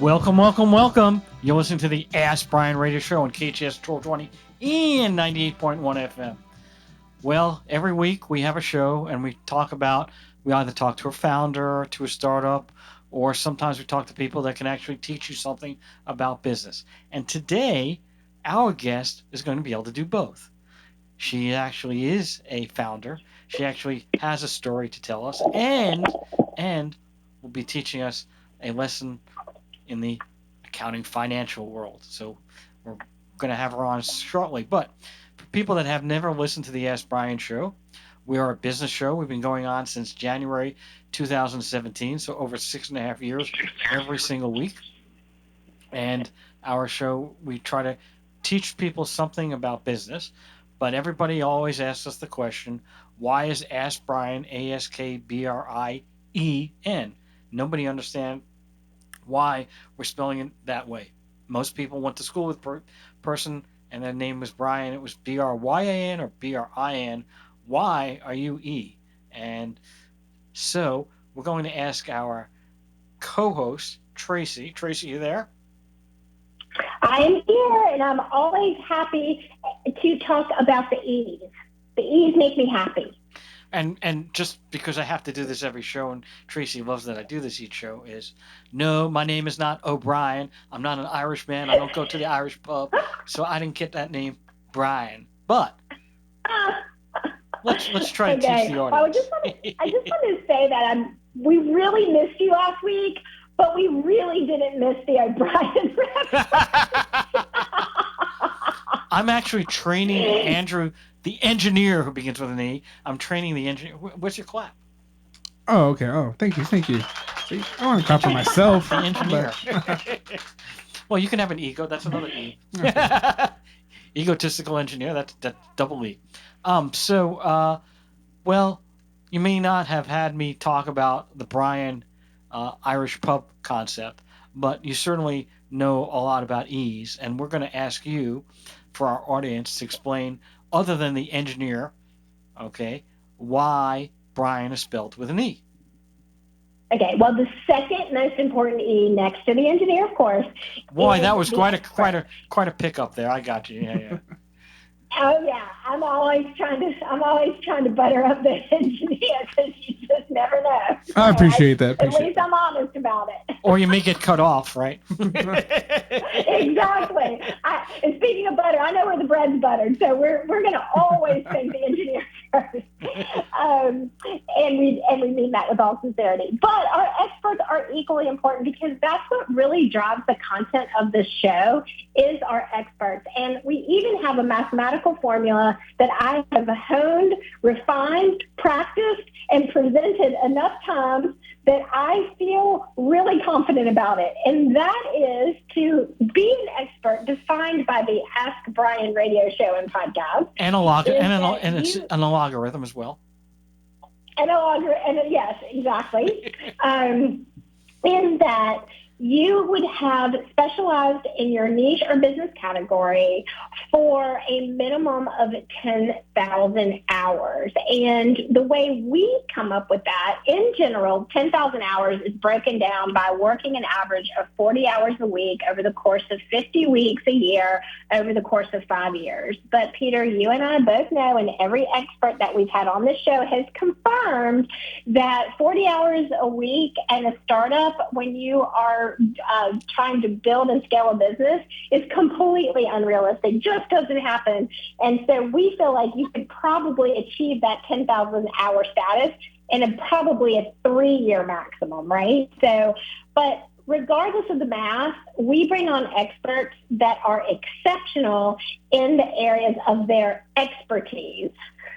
Welcome, welcome, welcome. You're listening to the Ask Brien radio show on KHTS 1220 and 98.1 FM. Well, every week we have a show and we either talk to a founder, to a startup, or sometimes we talk to people that can actually teach you something about business. And today, our guest is going to be able to do both. She actually is a founder. She actually has a story to tell us and will be teaching us a lesson in the accounting financial world. So we're going to have her on shortly. But for people that have never listened to the Ask Brien show, we are a business show. We've been going on since January 2017, so over 6.5 years, every single week. And our show, we try to teach people something about business. But everybody always asks us the question, why is Ask Brien, Askbrien? Nobody understands why we're spelling it that way. Most people went to school with person and their name was Brian. It was Bryan or Brin. Why are you E? And so we're going to ask our co-host Tracy. Tracy, you there? I'm here, and I'm always happy to talk about the E's. The E's make me happy. And just because I have to do this every show, and Tracy loves that I do this each show, is no, my name is not O'Brien. I'm not an Irish man. I don't go to the Irish pub, so I didn't get that name, Brian. But let's try to teach the Okay. I audience. just wanted to say that we really missed you last week, but we really didn't miss the O'Brien reference. I'm actually training Andrew, the engineer who begins with an E. I'm training the engineer. What's your clap? Oh, okay. Oh, thank you. See, I want to clap for myself. The engineer. Well, you can have an ego. That's another E. Egotistical engineer. That's double E. Well, you may not have had me talk about the Brien Irish pub concept, but you certainly know a lot about E's, and we're going to ask you, for our audience, to explain, other than the engineer, okay, why Brian is spelled with an E. Okay, well, the second most important E next to the engineer, of course. Boy, that was quite a pickup there. I got you. Yeah. Oh yeah, I'm always trying to butter up the engineer because you just never know. I appreciate that. At least I'm honest about it. Or you may get cut off, right? Exactly. And speaking of butter, I know where the bread's buttered, so we're going to always thank the engineer first, and we mean that with all sincerity. But our experts are equally important because that's what really drives the content of this show is our experts, and we even have a mathematical formula that I have honed, refined, practiced, and presented enough times that I feel really confident about it. And that is to be an expert defined by the Ask Brien radio show and podcast. And it's an logarithm as well. And yes, exactly. In that you would have specialized in your niche or business category for a minimum of 10,000 hours. And the way we come up with that, in general, 10,000 hours is broken down by working an average of 40 hours a week over the course of 50 weeks a year over the course of 5 years. But Peter, you and I both know, and every expert that we've had on this show has confirmed that 40 hours a week and a startup when you are trying to build and scale a business is completely unrealistic. Just doesn't happen. And so we feel like you could probably achieve that 10,000 hour status in probably a 3-year maximum, right? So, but regardless of the math, we bring on experts that are exceptional in the areas of their expertise.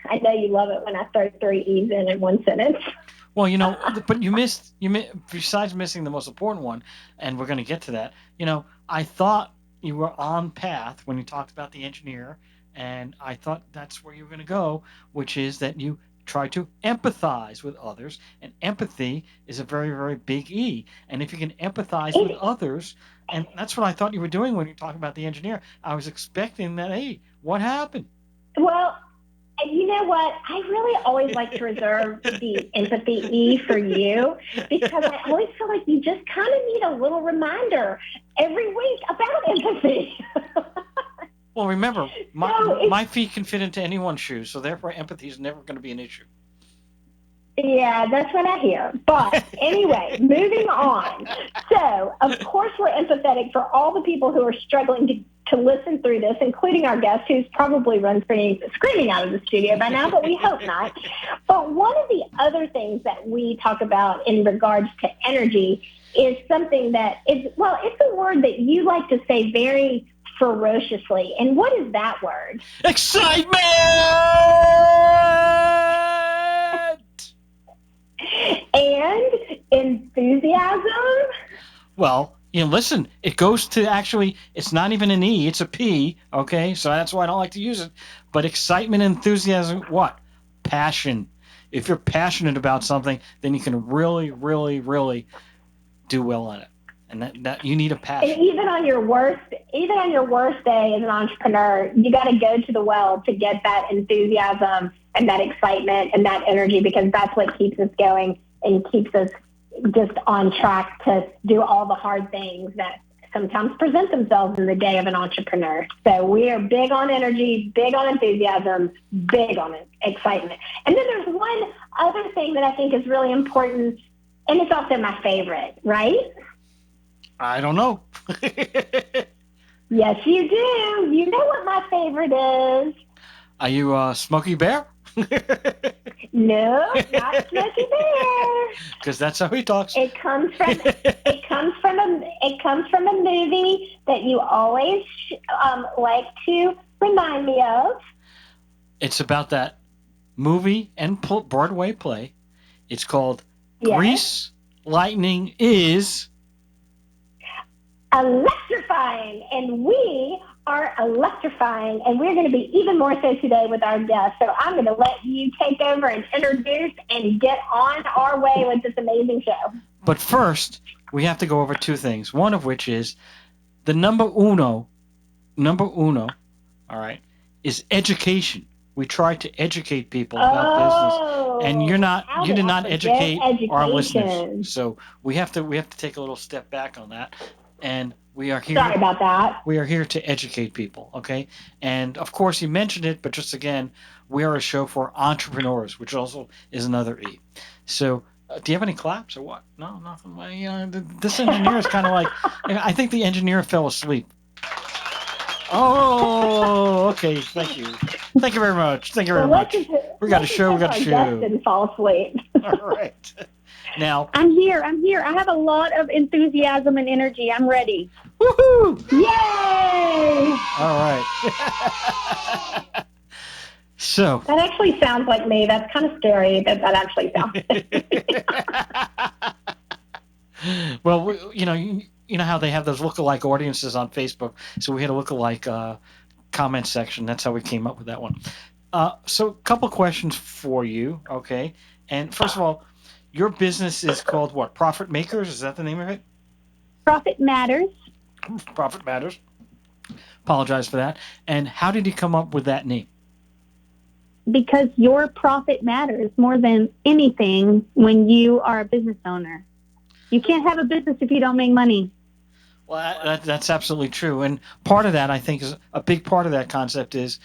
I know you love it when I throw 3 E's in one sentence. Well, but you missed, besides missing the most important one, and we're going to get to that, I thought you were on path when you talked about the engineer, and I thought that's where you were going to go, which is that you try to empathize with others, and empathy is a very, very big E. And if you can empathize with others, and that's what I thought you were doing when you talked about the engineer, I was expecting that, hey, what happened? Well, you know what? I really always like to reserve the empathy E for you because I always feel like you just kind of need a little reminder every week about empathy. Well, remember, So my feet can fit into anyone's shoes, so therefore empathy is never going to be an issue. yeah, that's what I hear. But anyway, moving on. So, of course, we're empathetic for all the people who are struggling to listen through this, including our guest, who's probably run screaming out of the studio by now, but we hope not. But one of the other things that we talk about in regards to energy is something that is, well, it's a word that you like to say very ferociously. And what is that word? Excitement! And enthusiasm? Well, listen, it goes to actually, it's not even an E, it's a P, okay? So that's why I don't like to use it. But excitement, enthusiasm, what? Passion. If you're passionate about something, then you can really, really, really do well on it. And that you need a passion. And even on your worst day as an entrepreneur, you got to go to the well to get that enthusiasm and that excitement and that energy, because that's what keeps us going and keeps us just on track to do all the hard things that sometimes present themselves in the day of an entrepreneur. So we are big on energy, big on enthusiasm, big on excitement. And then there's one other thing that I think is really important, and it's also my favorite, right? I don't know. Yes, you do. You know what my favorite is. Are you Smokey Bear? No, not Smokey Bear. Because that's how he talks. It comes from a movie that you always like to remind me of. It's about that movie and Broadway play. It's called Grease Lightning is Electrifying, and we are electrifying, and we're going to be even more so today with our guest. So I'm going to let you take over and introduce and get on our way with this amazing show. But first, we have to go over two things. One of which is the number uno, all right, is education. We try to educate people about business, and you did not educate our listeners. So we have to take a little step back on that. And we are here. Sorry about that. We are here to educate people, okay? And of course, you mentioned it, but just again, we are a show for entrepreneurs, which also is another E. So, do you have any claps or what? No, nothing. Well, this engineer is kind of like, I think the engineer fell asleep. Oh, okay. Thank you. Thank you very much. Thank you very much. We got a show. We got a show. Guest didn't fall asleep. All right. Now, I'm here. I have a lot of enthusiasm and energy. I'm ready. Woohoo! Yay! All right. So that actually sounds like me. That's kind of scary that actually sounds like Well, you know how they have those lookalike audiences on Facebook. So we had a lookalike comment section. That's how we came up with that one. So a couple questions for you, okay? And first of all, your business is called what? Profit Makers? Is that the name of it? Profit Matters. Profit Matters. Apologize for that. And how did you come up with that name? Because your profit matters more than anything when you are a business owner. You can't have a business if you don't make money. Well, that's absolutely true. And part of that, I think, is a big part of that concept is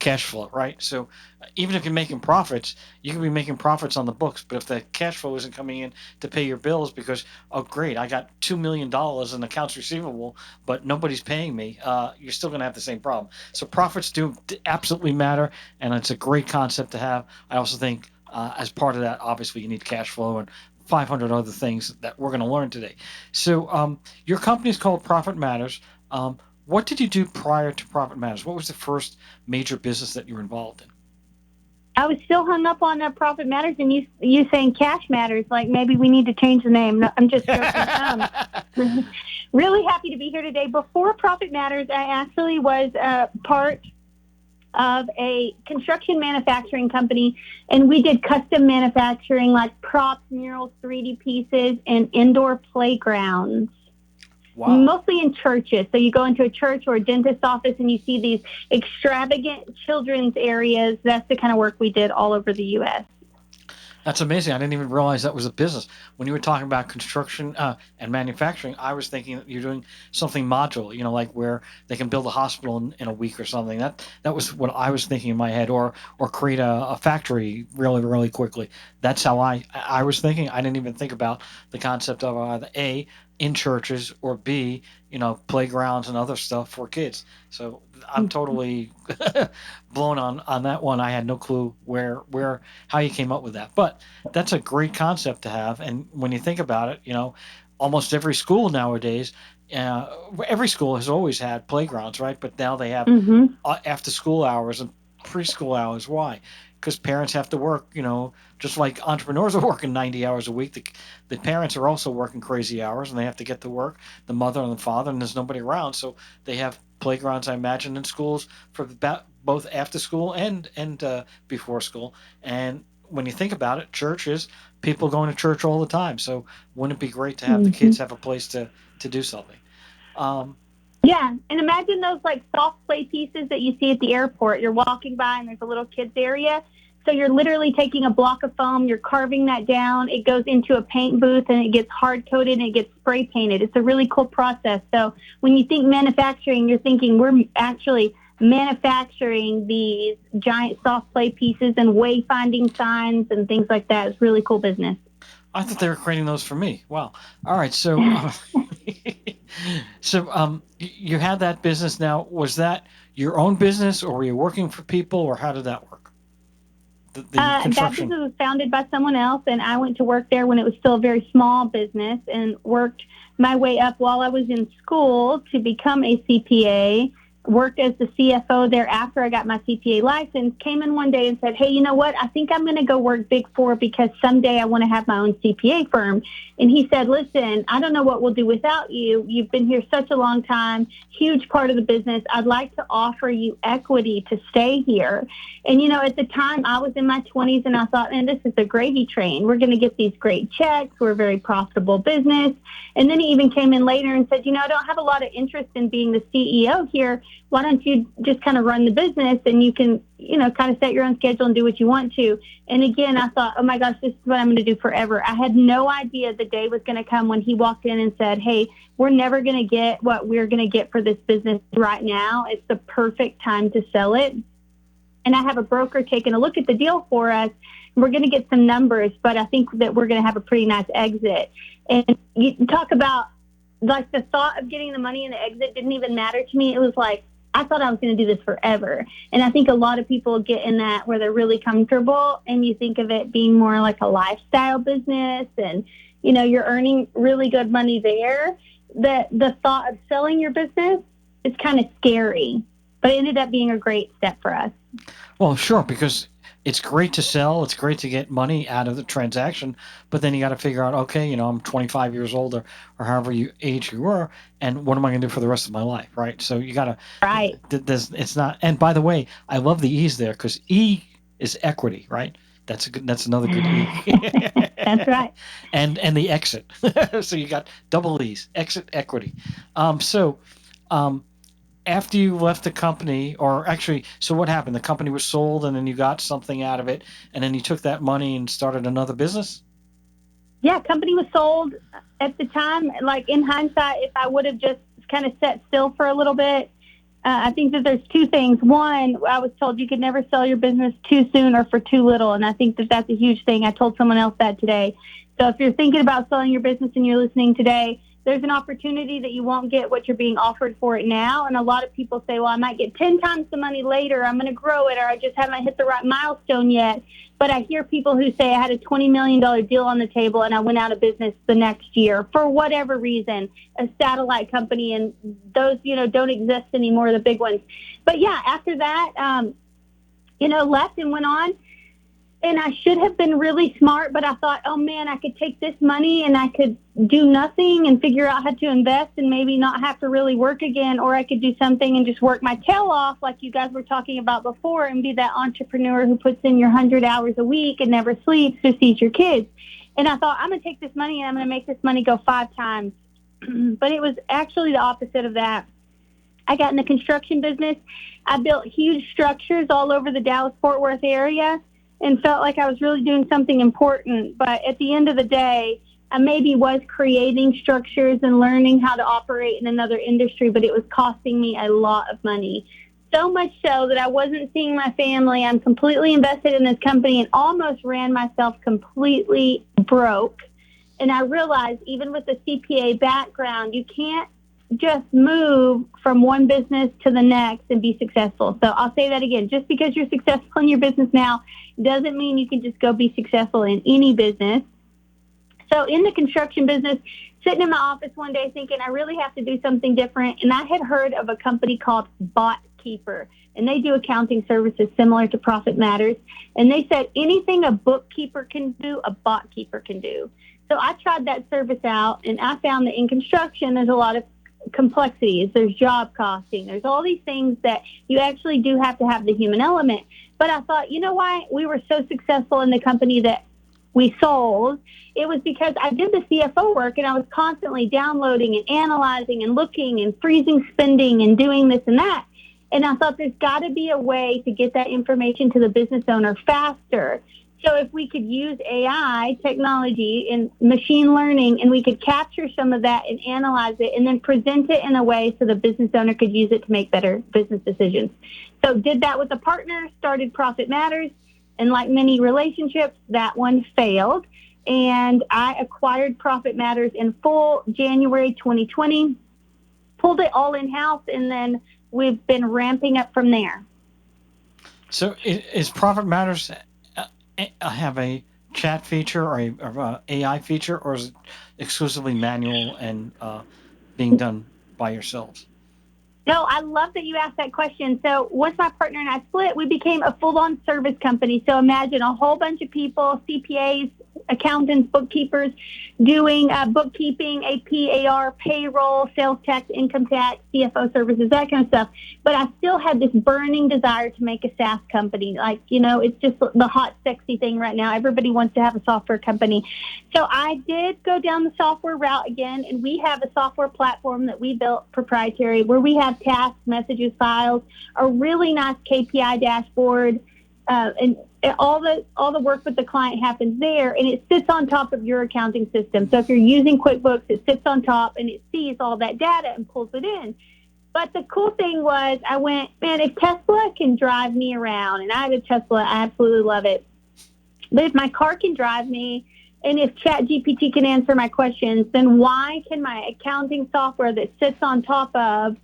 cash flow, right? So even if you're making profits, you can be making profits on the books, but if the cash flow isn't coming in to pay your bills because, oh, great, I got $2 million in accounts receivable, but nobody's paying me, you're still going to have the same problem. So profits do absolutely matter, and it's a great concept to have. I also think as part of that, obviously, you need cash flow and 500 other things that we're going to learn today. So your company is called Profit Matters. What did you do prior to Profit Matters? What was the first major business that you were involved in? I was still hung up on Profit Matters, and you saying Cash Matters. Like maybe we need to change the name. No, I'm just joking. Really happy to be here today. Before Profit Matters, I actually was part of a construction manufacturing company, and we did custom manufacturing like props, murals, 3D pieces, and indoor playgrounds. Wow. mostly in churches. So you go into a church or a dentist's office and you see these extravagant children's areas. That's the kind of work we did all over the U.S. That's amazing. I didn't even realize that was a business. When you were talking about construction and manufacturing, I was thinking that you're doing something modular, like where they can build a hospital in a week or something. That was what I was thinking in my head, or create a factory really, really quickly. That's how I was thinking. I didn't even think about the concept of either A, in churches, or B, playgrounds and other stuff for kids. So I'm totally blown on that one. I had no clue where how you came up with that, but that's a great concept to have. And when you think about it, almost every school nowadays, every school has always had playgrounds, right? But now they have Mm-hmm. after school hours and preschool hours. Why? Because parents have to work, just like entrepreneurs are working 90 hours a week. The parents are also working crazy hours and they have to get to work, the mother and the father, and there's nobody around. So they have playgrounds, I imagine, in schools for both after school and before school. And when you think about it, churches, people going to church all the time. So wouldn't it be great to have the Mm-hmm. kids have a place to do something? Um, Yeah, and imagine those like soft play pieces that you see at the airport. You're walking by and there's a little kids area. So you're literally taking a block of foam, you're carving that down. It goes into a paint booth and it gets hard coated and it gets spray painted. It's a really cool process. So when you think manufacturing, you're thinking we're actually manufacturing these giant soft play pieces and wayfinding signs and things like that. It's really cool business. I thought they were creating those for me. Wow. All right. So, you had that business. Now, was that your own business, or were you working for people, or how did that work? The That construction. business was founded by someone else, and I went to work there when it was still a very small business and worked my way up while I was in school to become a CPA. Worked as the CFO there after I got my CPA license. Came in one day and said, "Hey, you know what? I think I'm going to go work Big Four because someday I want to have my own CPA firm." And he said, "Listen, I don't know what we'll do without you. You've been here such a long time, huge part of the business. I'd like to offer you equity to stay here." And, at the time I was in my 20s and I thought, man, this is a gravy train. We're going to get these great checks. We're a very profitable business. And then he even came in later and said, I don't have a lot of interest in being the CEO here. Why don't you just kind of run the business and you can, kind of set your own schedule and do what you want to. And again, I thought, oh my gosh, this is what I'm going to do forever. I had no idea the day was going to come when he walked in and said, "Hey, we're never going to get what we're going to get for this business right now. It's the perfect time to sell it. And I have a broker taking a look at the deal for us. We're going to get some numbers, but I think that we're going to have a pretty nice exit." And you talk about like the thought of getting the money and the exit didn't even matter to me. It was like, I thought I was going to do this forever. And I think a lot of people get in that where they're really comfortable and you think of it being more like a lifestyle business and, you're earning really good money there. The thought of selling your business is kind of scary, but it ended up being a great step for us. Well, sure, because it's great to sell. It's great to get money out of the transaction, but then you got to figure out, okay, I'm 25 years old or however age you were, and what am I going to do for the rest of my life, right? So you got to. Right. It's not. And by the way, I love the E's there because E is equity, right? That's a good. That's another good E. That's right. And the exit. So you got double E's, exit, equity. So. After you left the company, or actually, so what happened? The company was sold, and then you got something out of it, and then you took that money and started another business? Yeah, company was sold at the time. Like in hindsight, if I would have just kind of sat still for a little bit, I think that there's two things. One, I was told you could never sell your business too soon or for too little, and I think that that's a huge thing. I told someone else that today. So if you're thinking about selling your business and you're listening today, there's an opportunity that you won't get what you're being offered for it now. And a lot of people say, well, I might get 10 times the money later. I'm going to grow it, or I just haven't hit the right milestone yet. But I hear people who say I had a $20 million deal on the table and I went out of business the next year for whatever reason, a satellite company, and those, don't exist anymore, the big ones. But yeah, after that, left and went on. And I should have been really smart, but I thought, oh man, I could take this money and I could do nothing and figure out how to invest and maybe not have to really work again, or I could do something and just work my tail off like you guys were talking about before and be that entrepreneur who puts in your 100 hours a week and never sleeps, who sees your kids. And I thought, I'm going to take this money and I'm going to make this money go 5 times. but it was actually the opposite of that. I got in the construction business. I built huge structures all over the Dallas-Fort Worth area and felt like I was really doing something important. But at the end of the day, I maybe was creating structures and learning how to operate in another industry, but it was costing me a lot of money. So much so that I wasn't seeing my family. I'm completely invested in this company and almost ran myself completely broke. And I realized, even with the CPA background, you can't just move from one business to the next and be successful. So I'll say that again. Just because you're successful in your business now doesn't mean you can just go be successful in any business. So in the construction business, sitting in my office one day thinking I really have to do something different, and I had heard of a company called BotKeeper, and they do accounting services similar to Profit Matters, and they said anything a bookkeeper can do, a BotKeeper can do. So I tried that service out, and I found that in construction there's a lot of complexities. There's job costing. There's all these things that you actually do have to have the human element. But I thought, you know why we were so successful in the company that we sold? It was because I did the CFO work, and I was constantly downloading and analyzing and looking and freezing spending and doing this and that. And I thought there's got to be a way to get that information to the business owner faster. So if we could use AI technology and machine learning, and we could capture some of that and analyze it and then present it in a way so the business owner could use it to make better business decisions. So did that with a partner, started Profit Matters, and like many relationships, that one failed. And I acquired Profit Matters in full January 2020, pulled it all in-house, and then we've been ramping up from there. So is Profit Matters have a chat feature or a AI feature, or is it exclusively manual and being done by yourselves? No, I love that you asked that question. So once my partner and I split, we became a full-on service company. So imagine a whole bunch of people, CPAs, accountants, bookkeepers, doing bookkeeping, AP, AR, payroll, sales tax, income tax, CFO services, that kind of stuff. But I still had this burning desire to make a SaaS company. Like, you know, it's just the hot, sexy thing right now. Everybody wants to have a software company. So I did go down the software route again, and we have a software platform that we built proprietary where we have tasks, messages, files, a really nice KPI dashboard, and all the work with the client happens there, and it sits on top of your accounting system. So if you're using QuickBooks, it sits on top and it sees all that data and pulls it in. But the cool thing was, I went, man, if Tesla can drive me around, and I have a Tesla, I absolutely love it. But if my car can drive me, and if ChatGPT can answer my questions, then why can my accounting software that sits on top of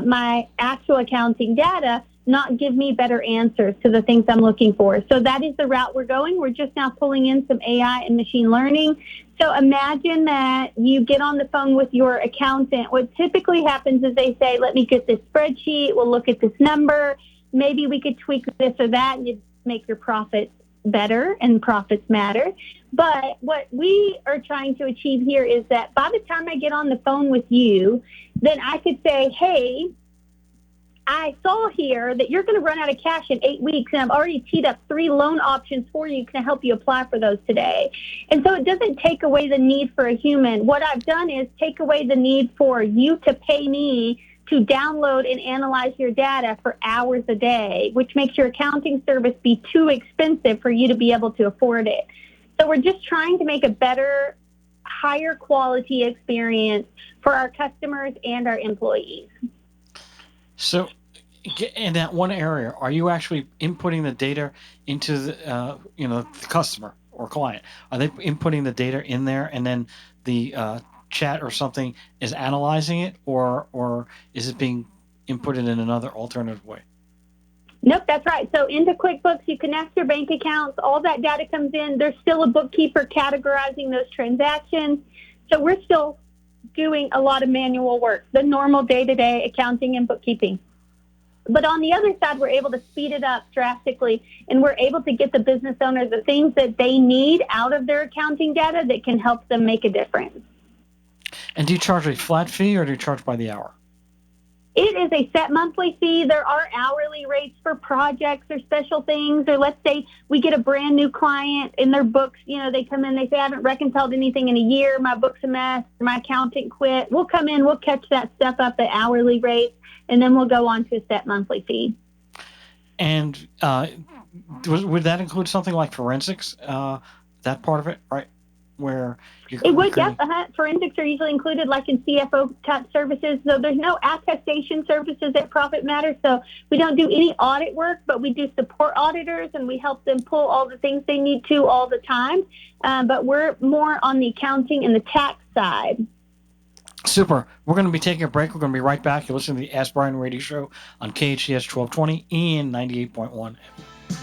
my actual accounting data not give me better answers to the things I'm looking for? So that is the route we're going. We're just now pulling in some AI and machine learning. So imagine that you get on the phone with your accountant. What typically happens is they say, let me get this spreadsheet. We'll look at this number. Maybe we could tweak this or that, and you make your profits better, and profits matter. But what we are trying to achieve here is that by the time I get on the phone with you, then I could say, hey, I saw here that you're going to run out of cash in 8 weeks, and I've already teed up 3 loan options for you. Can I help you apply for those today? And so it doesn't take away the need for a human. What I've done is take away the need for you to pay me to download and analyze your data for hours a day, which makes your accounting service be too expensive for you to be able to afford it. So we're just trying to make a better, higher quality experience for our customers and our employees. So in that one area, are you actually inputting the data into the, the customer or client? Are they inputting the data in there, and then the chat or something is analyzing it, or is it being inputted in another alternative way? Nope, that's right. So into QuickBooks, you connect your bank accounts. All that data comes in. There's still a bookkeeper categorizing those transactions. So we're still doing a lot of manual work, the normal day-to-day accounting and bookkeeping. But on the other side, we're able to speed it up drastically, and we're able to get the business owner the things that they need out of their accounting data that can help them make a difference. And do you charge a flat fee, or do you charge by the hour? it is a set monthly fee. There are hourly rates for projects or special things. Or let's say we get a brand new client in their books. They come in, they say, I haven't reconciled anything in a year. My book's a mess. My accountant quit. We'll come in, we'll catch that stuff up at hourly rates, and then we'll go on to a set monthly fee. And would that include something like forensics? That part of it, right? Where it would, yes. Forensics are usually included, like in CFO type services. So there's no attestation services at Profit Matters. So we don't do any audit work, but we do support auditors, and we help them pull all the things they need to all the time. But we're more on the accounting and the tax side. Super. We're going to be taking a break. We're going to be right back. You're listening to the Ask Brien radio show on KHTS 1220 and 98.1.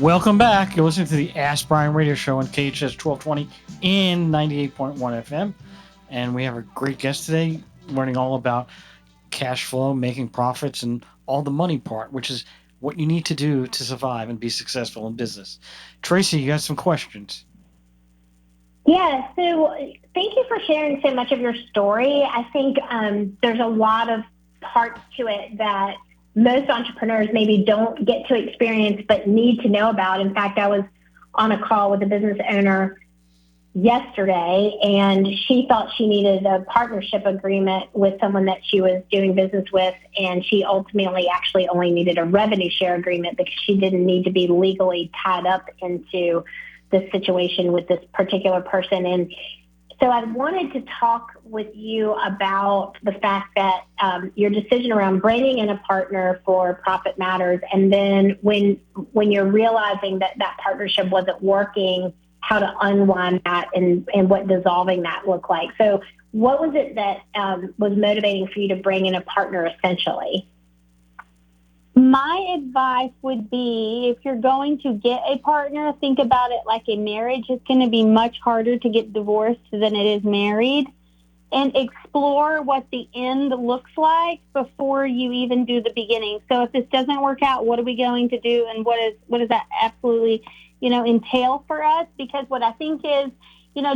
Welcome back. You're listening to the Ask Brien radio show on KHTS 1220 and 98.1 FM. And we have a great guest today learning all about cash flow, making profits, and all the money part, which is what you need to do to survive and be successful in business. Tracy, you got some questions. Yeah, so thank you for sharing so much of your story. I think there's a lot of parts to it that most entrepreneurs maybe don't get to experience but need to know about. In fact, I was on a call with a business owner yesterday, and she thought she needed a partnership agreement with someone that she was doing business with, and she ultimately actually only needed a revenue share agreement because she didn't need to be legally tied up into this situation with this particular person. And so I wanted to talk with you about the fact that your decision around bringing in a partner for Profit Matters, and then when you're realizing that that partnership wasn't working, how to unwind that and what dissolving that looked like. So what was it that was motivating for you to bring in a partner essentially? My advice would be, if you're going to get a partner, think about it like a marriage. It's going to be much harder to get divorced than it is married. And explore what the end looks like before you even do the beginning. So if this doesn't work out, what are we going to do? And what does that absolutely, entail for us? Because what I think is,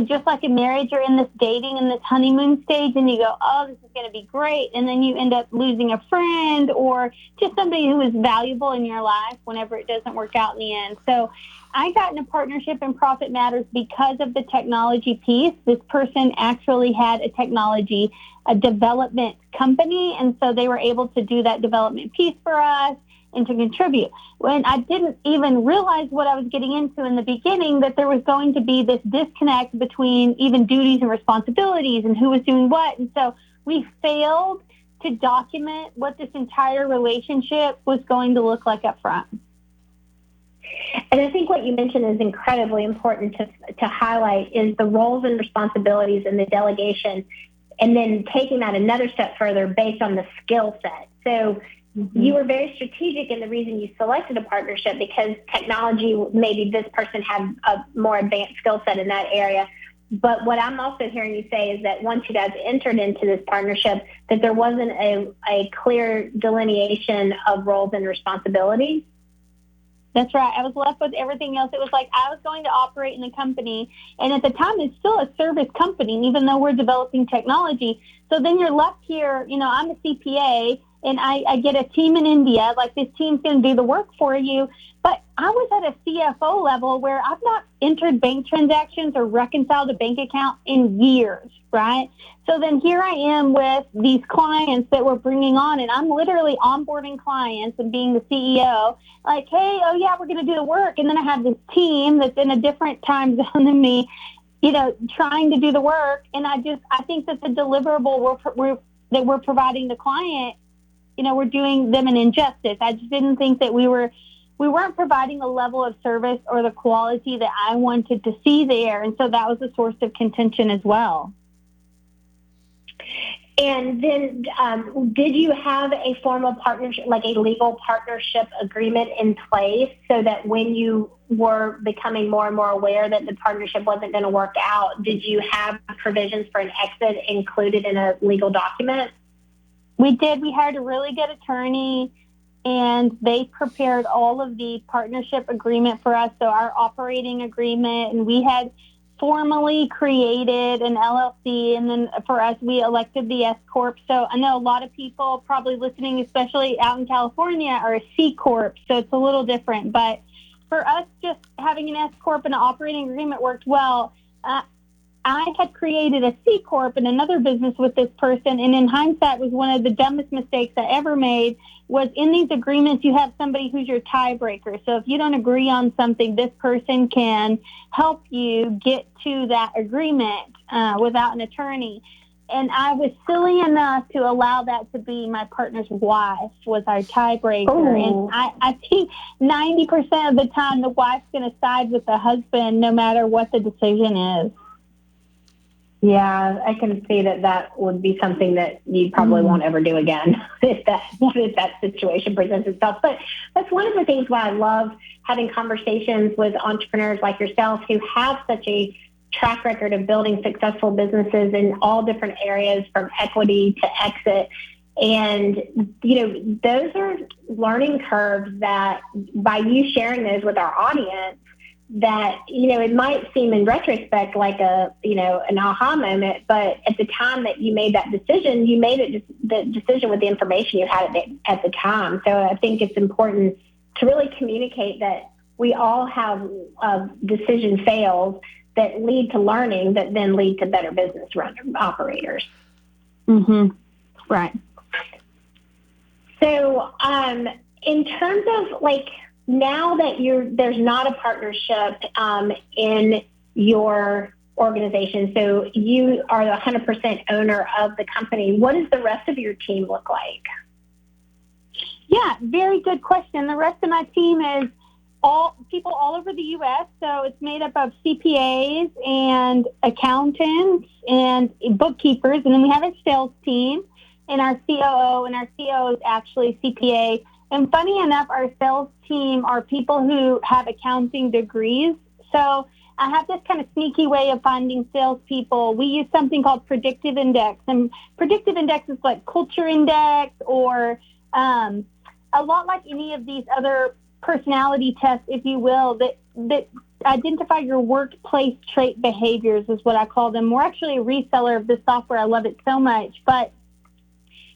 just like in marriage, you're in this dating and this honeymoon stage, and you go, oh, this is going to be great. And then you end up losing a friend or just somebody who is valuable in your life whenever it doesn't work out in the end. So I got in a partnership in Profit Matters because of the technology piece. This person actually had a development company, and so they were able to do that development piece for us and to contribute. When I didn't even realize what I was getting into in the beginning, that there was going to be this disconnect between even duties and responsibilities and who was doing what. And so we failed to document what this entire relationship was going to look like up front. And I think what you mentioned is incredibly important to highlight is the roles and responsibilities and the delegation, and then taking that another step further based on the skill set. So you were very strategic in the reason you selected a partnership, because technology, maybe this person had a more advanced skill set in that area. But what I'm also hearing you say is that once you guys entered into this partnership, that there wasn't a clear delineation of roles and responsibilities. That's right. I was left with everything else. It was like I was going to operate in a company, and at the time it's still a service company, even though we're developing technology. So then you're left here, I'm a CPA, and I get a team in India, like this team's going to do the work for you. But I was at a CFO level where I've not entered bank transactions or reconciled a bank account in years, right? So then here I am with these clients that we're bringing on, and I'm literally onboarding clients and being the CEO, like, hey, oh yeah, we're going to do the work. And then I have this team that's in a different time zone than me, trying to do the work. And I think that the deliverable that we're providing the client, we're doing them an injustice. I just didn't think that we weren't providing the level of service or the quality that I wanted to see there. And so that was a source of contention as well. And then did you have a formal partnership, like a legal partnership agreement in place, so that when you were becoming more and more aware that the partnership wasn't going to work out, did you have provisions for an exit included in a legal document? We did. We hired a really good attorney, and they prepared all of the partnership agreement for us. So our operating agreement, and we had formally created an LLC, and then for us, we elected the S Corp. So I know a lot of people probably listening, especially out in California, are a C Corp, so it's a little different. But for us, just having an S Corp and an operating agreement worked well. I had created a C Corp in another business with this person, and in hindsight was one of the dumbest mistakes I ever made. Was in these agreements, you have somebody who's your tiebreaker. So if you don't agree on something, this person can help you get to that agreement without an attorney. And I was silly enough to allow that to be my partner's wife was our tiebreaker. Ooh. And I think 90% of the time the wife's going to side with the husband no matter what the decision is. Yeah, I can see that would be something that you probably won't ever do again if that situation presents itself. But that's one of the things why I love having conversations with entrepreneurs like yourself who have such a track record of building successful businesses in all different areas from equity to exit. And, those are learning curves that by you sharing those with our audience, that, it might seem in retrospect like an aha moment, but at the time that you made that decision, you made the decision with the information you had at the time. So I think it's important to really communicate that we all have decision fails that lead to learning that then lead to better business operators. Mm-hmm. Right. So in terms of now that there's not a partnership in your organization, so you are the 100% owner of the company, what does the rest of your team look like? Yeah, very good question. The rest of my team is all people all over the U.S., so it's made up of CPAs and accountants and bookkeepers, and then we have a sales team and our COO, and our COO is actually CPA. And funny enough, our sales team are people who have accounting degrees. So I have this kind of sneaky way of finding salespeople. We use something called predictive index. And predictive index is like culture index or a lot like any of these other personality tests, if you will, that identify your workplace trait behaviors is what I call them. We're actually a reseller of this software. I love it so much. But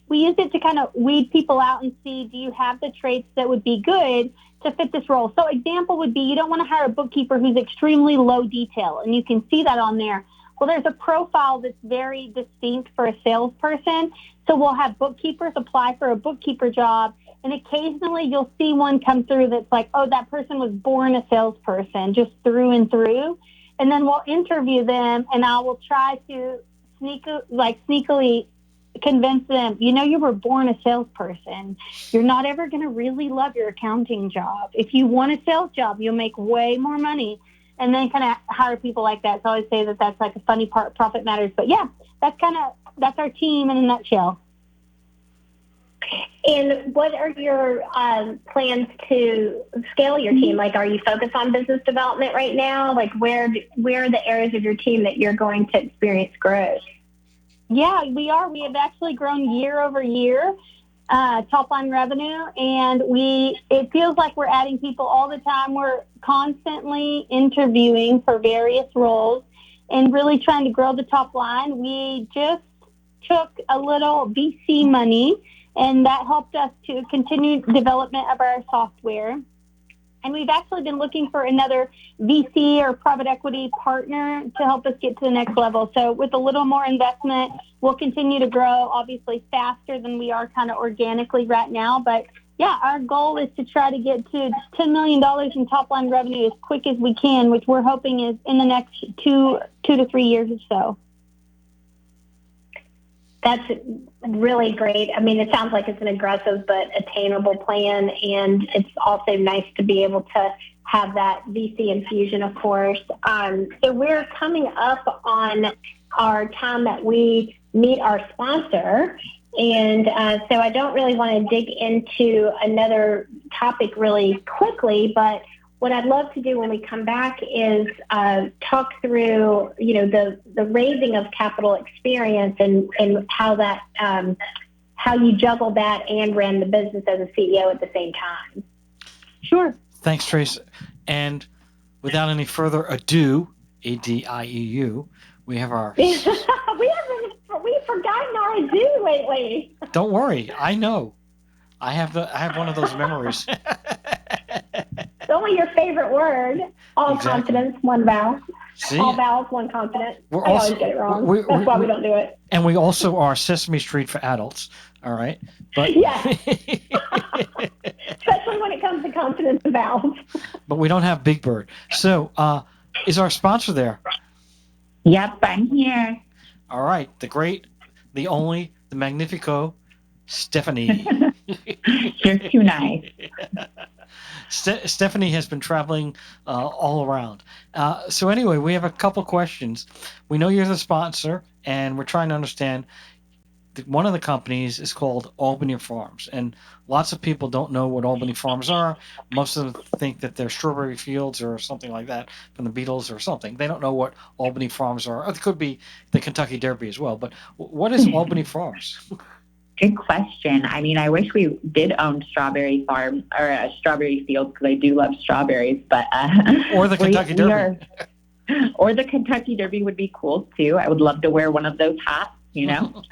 we use it to kind of weed people out and see, do you have the traits that would be good to fit this role? So example would be you don't want to hire a bookkeeper who's extremely low detail, and you can see that on there. Well, there's a profile that's very distinct for a salesperson. So we'll have bookkeepers apply for a bookkeeper job, and occasionally you'll see one come through that's like, oh, that person was born a salesperson, just through and through. And then we'll interview them, and I will try to sneakily convince them, you were born a salesperson. You're not ever going to really love your accounting job. If you want a sales job, you'll make way more money. And then kind of hire people like that. So I always say that that's like a funny part, profit matters. But yeah, that's our team in a nutshell. And what are your plans to scale your team? Are you focused on business development right now? Where are the areas of your team that you're going to experience growth? Yeah, we are. We have actually grown year over year, top line revenue, and it feels like we're adding people all the time. We're constantly interviewing for various roles and really trying to grow the top line. We just took a little VC money, and that helped us to continue development of our software. And we've actually been looking for another VC or private equity partner to help us get to the next level. So with a little more investment, we'll continue to grow, obviously faster than we are kind of organically right now. But yeah, our goal is to try to get to $10 million in top line revenue as quick as we can, which we're hoping is in the next two to 3 years or so. That's really great. I mean, it sounds like it's an aggressive but attainable plan, and it's also nice to be able to have that VC infusion, of course. So we're coming up on our time that we meet our sponsor, and so I don't really want to dig into another topic really quickly, but what I'd love to do when we come back is talk through, the raising of capital experience and how that how you juggle that and ran the business as a CEO at the same time. Sure. Thanks, Trace. And without any further ado, ADIEU. We have our. We've forgotten our zoo lately. Don't worry, I know. I have one of those memories. It's only your favorite word. All Exactly. consonants, one vowel. See, All vowels, one consonant. We're I also- always get it wrong. we- That's why we don't do it. and we also are Sesame Street for adults. All right, but Yes. Especially when it comes to consonants and vowels. but we don't have Big Bird. So, is our sponsor there? Yep, I'm here. All right, the great, the only, the magnifico, Stephanie. You're too nice. Stephanie has been traveling all around. So anyway, we have a couple questions. We know you're the sponsor, and we're trying to understand. One of the companies is called Albany Farms, and lots of people don't know what Albany Farms are. Most of them think that they're strawberry fields or something like that from the Beatles or something. They don't know what Albany Farms are. It could be the Kentucky Derby as well. But what is Albany Farms? Good question. I mean, I wish we did own strawberry farm or strawberry fields because I do love strawberries. But Or the Kentucky Derby. Or the Kentucky Derby would be cool too. I would love to wear one of those hats. You know,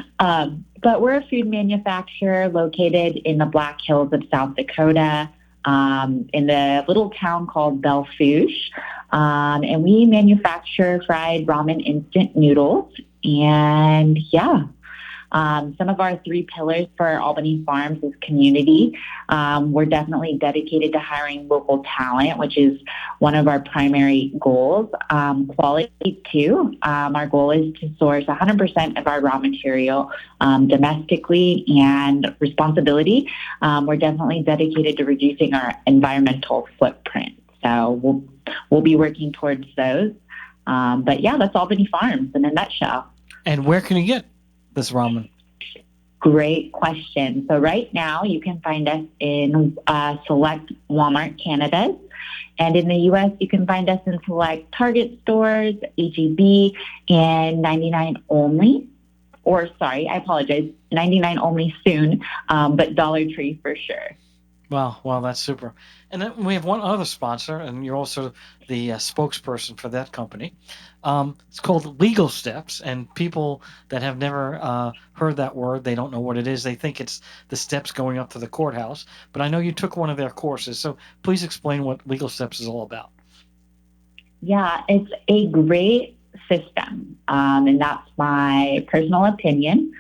but we're a food manufacturer located in the Black Hills of South Dakota, in the little town called Belle Fourche. And we manufacture fried ramen instant noodles. And yeah, some of our 3 pillars for Albany Farms is community. We're definitely dedicated to hiring local talent, which is one of our primary goals. Quality, too. Our goal is to source 100% of our raw material domestically, and responsibility. We're definitely dedicated to reducing our environmental footprint. So we'll be working towards those. But yeah, that's Albany Farms in a nutshell. And where can you get this ramen? Great question. So right now you can find us in select Walmart Canadas, and in the U.S. you can find us in select Target stores, H-E-B, and 99 only. Or sorry, I apologize, 99 only soon, but Dollar Tree for sure. Wow, that's super. And then we have one other sponsor, and you're also the spokesperson for that company. It's called Legal Steps, and people that have never heard that word, they don't know what it is. They think it's the steps going up to the courthouse. But I know you took one of their courses, so please explain what Legal Steps is all about. Yeah, it's a great system, and that's my personal opinion.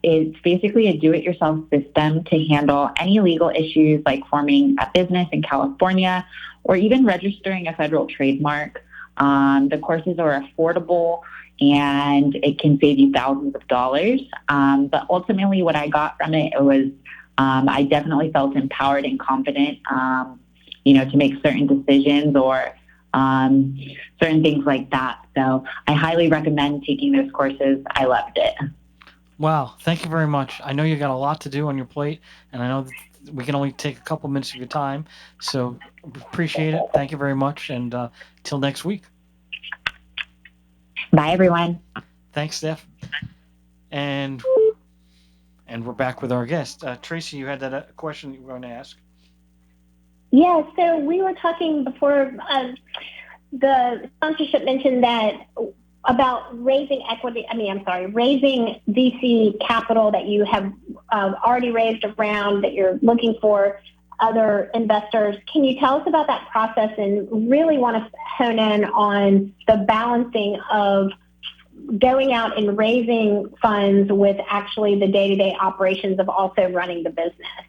It's basically a do-it-yourself system to handle any legal issues like forming a business in California or even registering a federal trademark. The courses are affordable and it can save you thousands of dollars. But ultimately what I got from it was I definitely felt empowered and confident, to make certain decisions or certain things like that. So I highly recommend taking those courses. I loved it. Wow, thank you very much. I know you got a lot to do on your plate, and I know that we can only take a couple minutes of your time, so appreciate it. Thank you very much, and till next week. Bye, everyone. Thanks, Steph. And we're back with our guest. Tracy, you had that question that you were going to ask? Yeah, so we were talking before the sponsorship mentioned that about raising raising VC capital that you have already raised around, that you're looking for other investors. Can you tell us about that process, and really want to hone in on the balancing of going out and raising funds with actually the day-to-day operations of also running the business?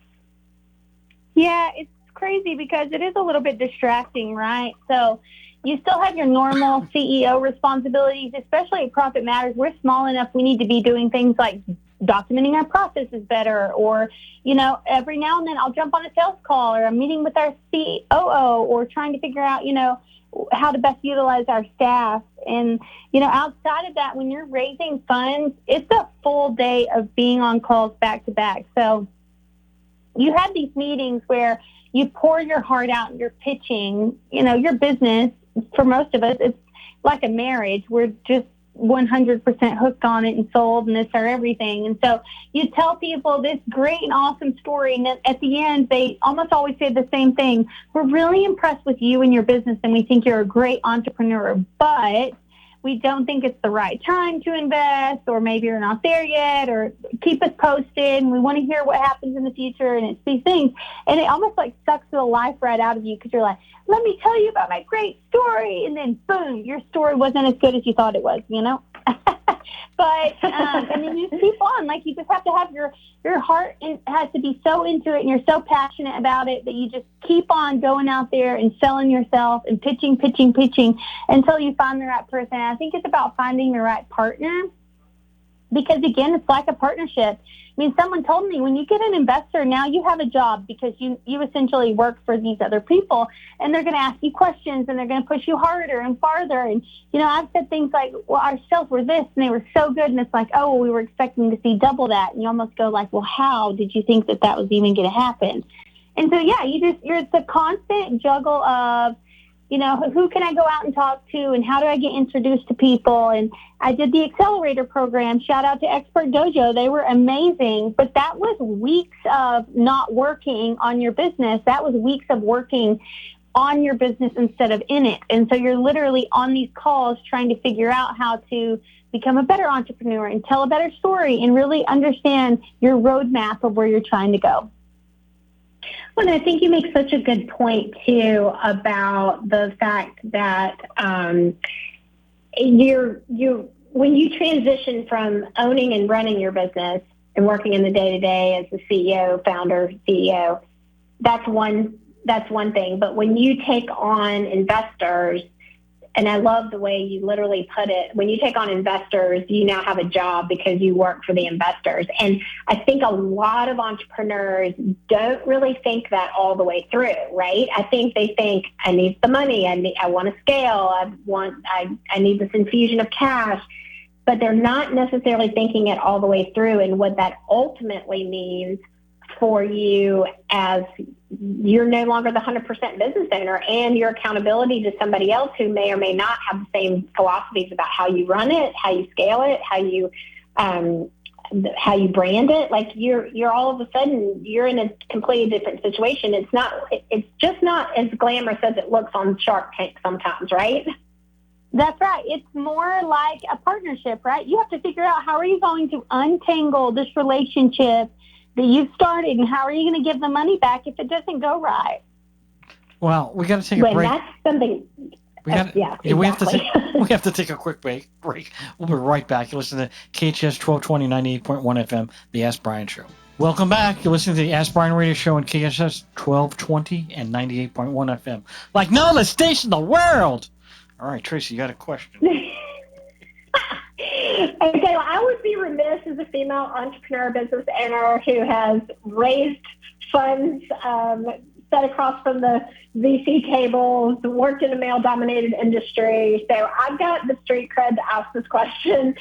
Yeah, it's crazy because it is a little bit distracting, right? So you still have your normal CEO responsibilities, especially at Profit Matters. We're small enough. We need to be doing things like documenting our processes better, or, every now and then I'll jump on a sales call or a meeting with our COO, or trying to figure out, how to best utilize our staff. And, outside of that, when you're raising funds, it's a full day of being on calls back to back. So you have these meetings where you pour your heart out and you're pitching, your business. For most of us, it's like a marriage. We're just 100% hooked on it and sold, and it's our everything. And so you tell people this great and awesome story, and then at the end, they almost always say the same thing. We're really impressed with you and your business, and we think you're a great entrepreneur, but we don't think it's the right time to invest, or maybe you're not there yet, or keep us posted, and we want to hear what happens in the future. And it's these things, and it almost like sucks the life right out of you, because you're like, let me tell you about my great story, and then boom, your story wasn't as good as you thought it was, you know. But and then you just keep on. Like, you just have to have your heart has to be so into it, and you're so passionate about it that you just keep on going out there and selling yourself and pitching until you find the right person. And I think it's about finding the right partner, because again, it's like a partnership. I mean, someone told me, when you get an investor, now you have a job, because you essentially work for these other people, and they're going to ask you questions, and they're going to push you harder and farther. And, you know, I've said things like, well, our sales were this, and they were so good. And it's like, oh, well, we were expecting to see double that. And you almost go like, well, how did you think that was even going to happen? And so, yeah, it's a constant juggle of, you know, who can I go out and talk to, and how do I get introduced to people? And I did the accelerator program. Shout out to Expert Dojo. They were amazing. But that was weeks of not working on your business. That was weeks of working on your business instead of in it. And so you're literally on these calls trying to figure out how to become a better entrepreneur and tell a better story and really understand your roadmap of where you're trying to go. Well, I think you make such a good point, too, about the fact that when you transition from owning and running your business and working in the day-to-day as the CEO, that's one thing. But when you take on investors, and I love the way you literally put it, when you take on investors, you now have a job because you work for the investors. And I think a lot of entrepreneurs don't really think that all the way through, right? I think they think, I need the money, I want to scale, I need this infusion of cash, but they're not necessarily thinking it all the way through, and what that ultimately means for you as you're no longer the 100% business owner, and your accountability to somebody else who may or may not have the same philosophies about how you run it, how you scale it, how you brand it. Like, you're all of a sudden, you're in a completely different situation. It's just not as glamorous as it looks on Shark Tank sometimes, right? That's right. It's more like a partnership, right? You have to figure out, how are you going to untangle this relationship that you've started, and how are you going to give the money back if it doesn't go right? Well, we got to take a break. That's something. We have to take a quick break. We'll be right back. You listen to KHTS 1220 98.1 FM, The Ask Brien Show. Welcome back. You're listening to the Ask Brien Radio Show on KHTS 1220 and 98.1 FM. Like no other station in the world. All right, Tracy, you got a question. Okay, well, I would be remiss as a female entrepreneur business owner who has raised funds, set across from the VC tables, worked in a male-dominated industry. So I've got the street cred to ask this question,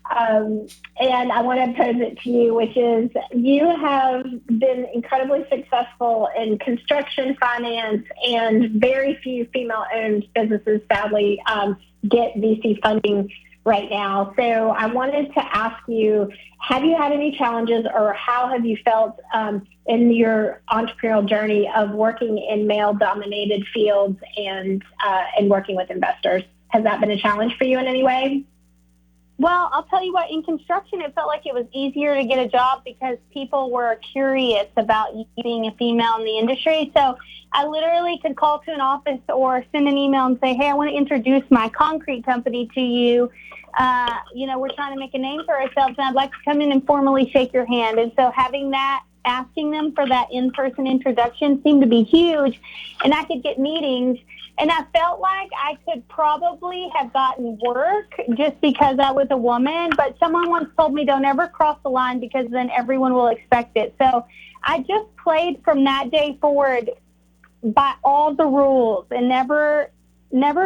and I want to pose it to you, which is, you have been incredibly successful in construction finance, and very few female-owned businesses, sadly, get VC funding right now. So I wanted to ask you, have you had any challenges, or how have you felt in your entrepreneurial journey of working in male-dominated fields and working with investors? Has that been a challenge for you in any way? Well, I'll tell you what, in construction, it felt like it was easier to get a job because people were curious about you being a female in the industry. So I literally could call to an office or send an email and say, hey, I want to introduce my concrete company to you. We're trying to make a name for ourselves, and I'd like to come in and formally shake your hand. And so having that, asking them for that in-person introduction seemed to be huge, and I could get meetings. And I felt like I could probably have gotten work just because I was a woman, but someone once told me, don't ever cross the line, because then everyone will expect it. So I just played from that day forward by all the rules, and never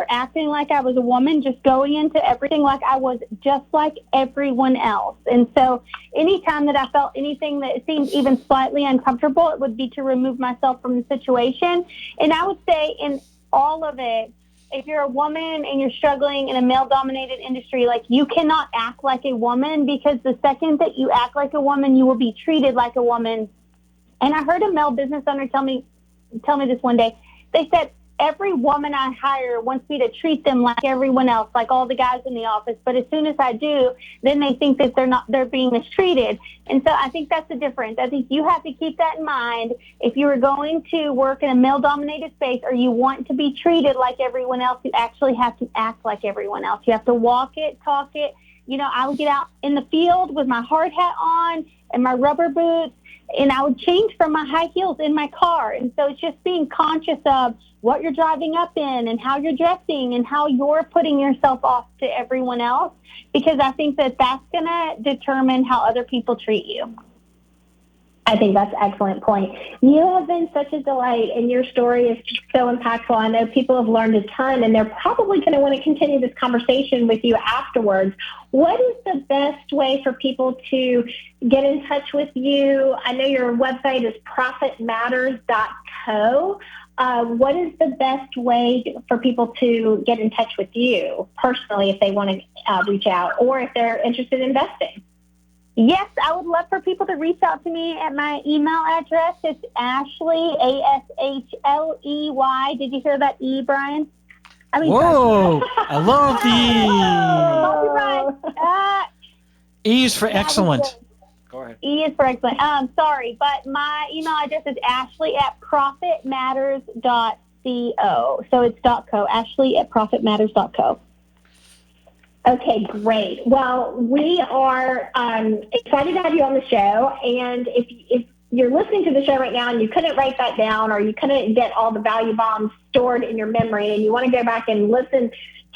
acting like I was a woman, just going into everything like I was just like everyone else. And so anytime that I felt anything that seemed even slightly uncomfortable, it would be to remove myself from the situation. And I would say in all of it, if you're a woman and you're struggling in a male-dominated industry, like, you cannot act like a woman, because the second that you act like a woman, you will be treated like a woman. And I heard a male business owner tell me this one day. They said, every woman I hire wants me to treat them like everyone else, like all the guys in the office. But as soon as I do, then they think that they're being mistreated. And so I think that's the difference. I think you have to keep that in mind. If you are going to work in a male-dominated space, or you want to be treated like everyone else, you actually have to act like everyone else. You have to walk it, talk it. You know, I would get out in the field with my hard hat on and my rubber boots, and I would change from my high heels in my car. And so it's just being conscious of what you're driving up in and how you're dressing and how you're putting yourself off to everyone else, because I think that that's going to determine how other people treat you. I think that's an excellent point. You have been such a delight, and your story is so impactful. I know people have learned a ton, and they're probably going to want to continue this conversation with you afterwards. What is the best way for people to get in touch with you? I know your website is profitmatters.co. What is the best way for people to get in touch with you personally if they want to reach out, or if they're interested in investing? Yes, I would love for people to reach out to me at my email address. It's Ashley, Ashley. Did you hear that E, Brien? Whoa! I love the E. E's for excellent. Go ahead. E is for excellent. Sorry, but my email address is ashley@profitmatters.co. So it's .co. Ashley@profitmatters.co. Okay, great. Well, we are excited to have you on the show. And if you're listening to the show right now and you couldn't write that down, or you couldn't get all the value bombs stored in your memory, and you want to go back and listen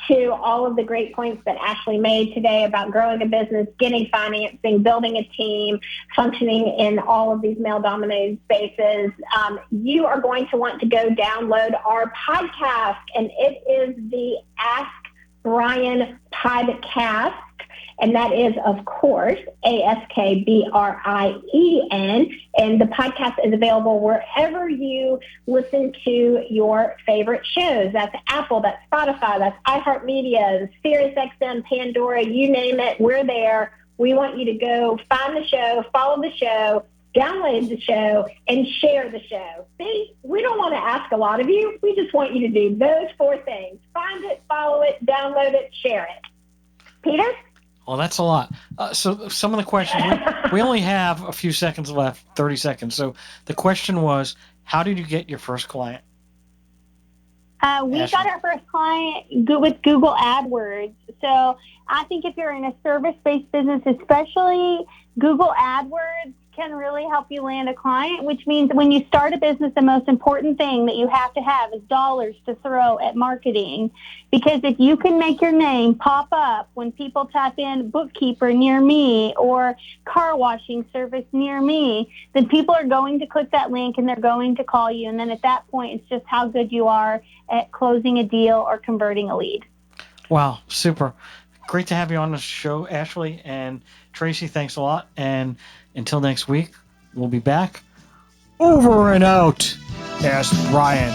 to all of the great points that Ashley made today about growing a business, getting financing, building a team, functioning in all of these male-dominated spaces, you are going to want to go download our podcast, and it is the Ask Brien podcast, and that is, of course, ASKBRIEN, and the podcast is available wherever you listen to your favorite shows. That's Apple, that's Spotify, that's iHeartMedia, SiriusXM, Pandora, you name it, we're there. We want you to go find the show, follow the show, download the show, and share the show. See, we don't want to ask a lot of you. We just want you to do those 4 things. Find it, follow it, download it, share it. Peter? Well, that's a lot. So some of the questions, we only have a few seconds left, 30 seconds. So the question was, how did you get your first client? We got our first client with Google AdWords. So I think if you're in a service-based business, especially, Google AdWords can really help you land a client, which means when you start a business, the most important thing that you have to have is dollars to throw at marketing. Because if you can make your name pop up when people type in bookkeeper near me or car washing service near me, then people are going to click that link and they're going to call you. And then at that point, it's just how good you are at closing a deal or converting a lead. Wow, super. Great to have you on the show, Ashley. And Tracy, thanks a lot. And until next week, we'll be back. Over and out. Ask Brien.